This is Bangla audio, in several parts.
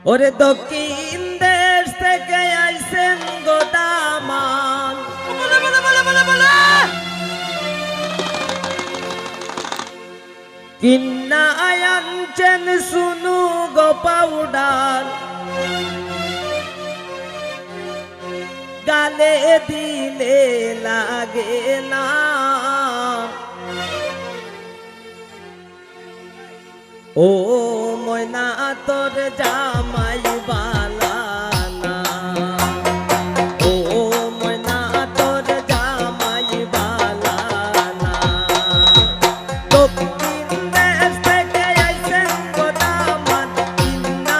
ওরে দক্ষিণ দেশ থেকে আইসেন গোদামান কিন্না আনছেন শুনু গো পাউডার গালে দিলে লাগে না ও ময়না তোর জামাই বালানা ও ময়না তোর জামাই বালানা দক্ষিণ দেশ থেকে আইসেন গোদামান কিন্না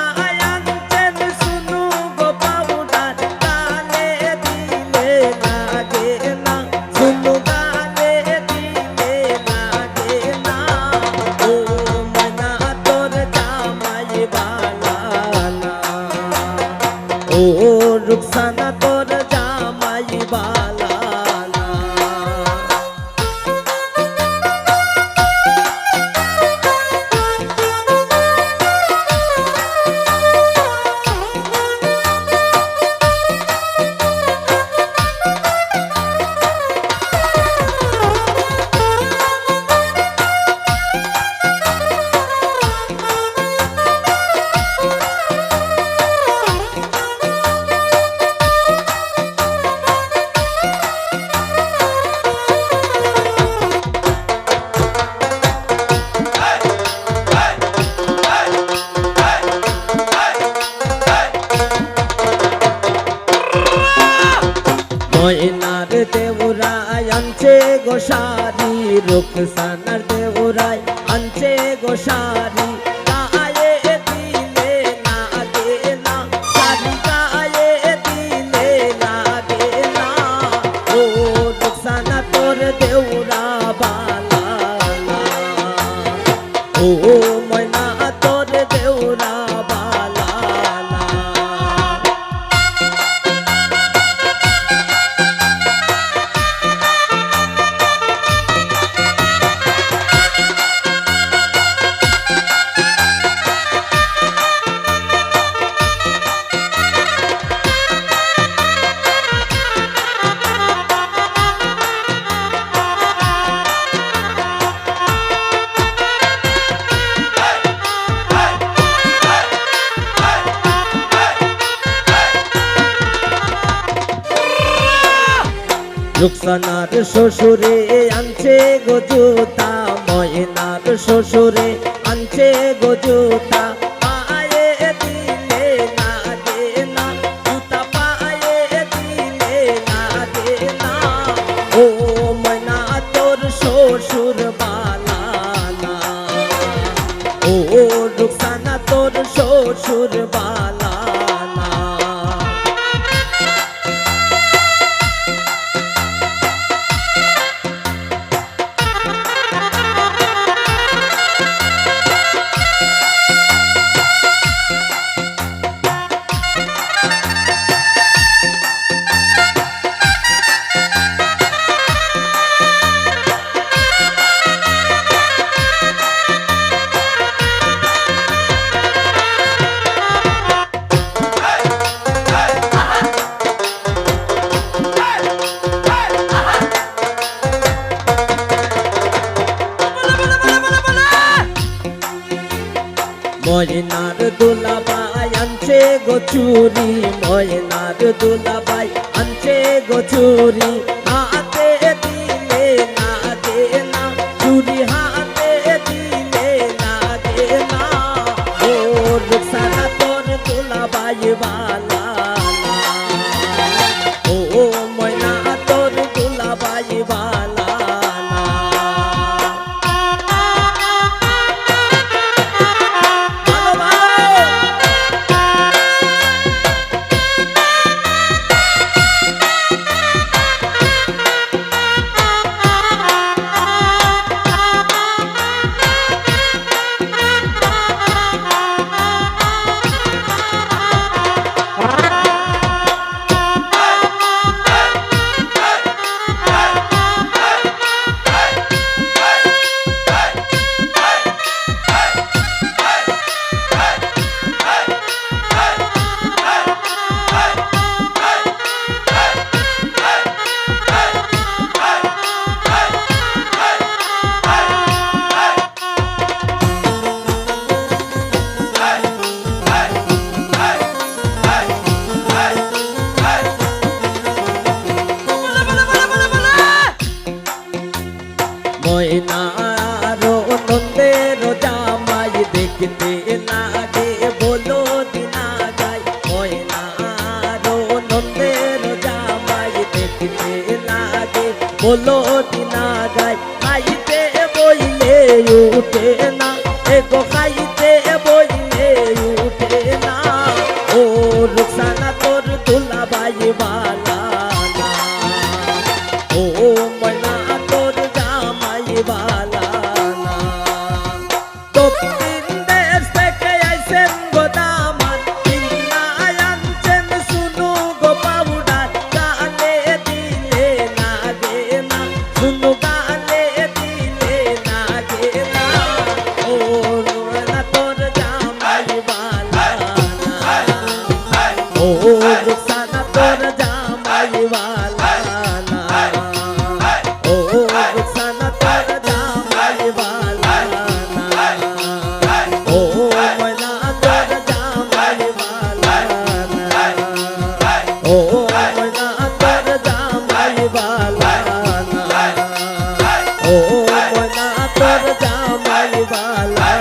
আনছেন শুনু গো পাউডার গালে দিলে লাগে না শুনু গালে দিলে লাগে না ও ময়না তোর জামাই বালানা ও রুকসানা তোর জামাই বালানা ময়নার দেউরাই আনছে গোসারি রুকসানার দেউরাই আনছে গোসারি গায়ে দিলে লাগে না শাড়ি গায়ে দিলে লাগে না ও রুকসানা তোর দেউরা বালানা ও ময়না তোর দেউরা বালানা রুকসানার শ্বশুরে আনছে গো জুতা ময়নার শ্বশুরে আনছে গো জুতা পায়ে দিলে লাগে না জুতা পায়ে দিলে লাগে না ও ময়না তোর শ্বশুর বালানা ও রুকসানা তোর শ্বশুর বালানা ময়নার দুলাভাই আনছে গো চুরি ময়নার দুলাভাই আনছে গো চুরি হাতে দিলে লাগে না চুরি হাতে দিলে লাগে না ও রুকসানা তোর দুলাভাই বালানা ও ময়না তোর দুলাভাই বালানা হলো দিনা গাই খাইতে বইলে উঠে না এগো খাইতে বইলে উঠে না ও রুকসানা তোর দুলাভাই বালা না ও ময়না তোর জামাই বালা না দক্ষিণ দেশ থেকে আইছেন গো দামার কিনা আনছেন শুনু গো পাউডার গালে দিলে লাগে না শুনু গালে দিলে লাগে না ও ময়না তোর জামাই বালা না ও রুকসানা তোর জামাই বালা না ও রুকসানা তোর জামাই বালা না ও ময়না তোর জামাই বালা না ও ময়না তোর জামাই বালা না ও ময়না তোর জামাই বালা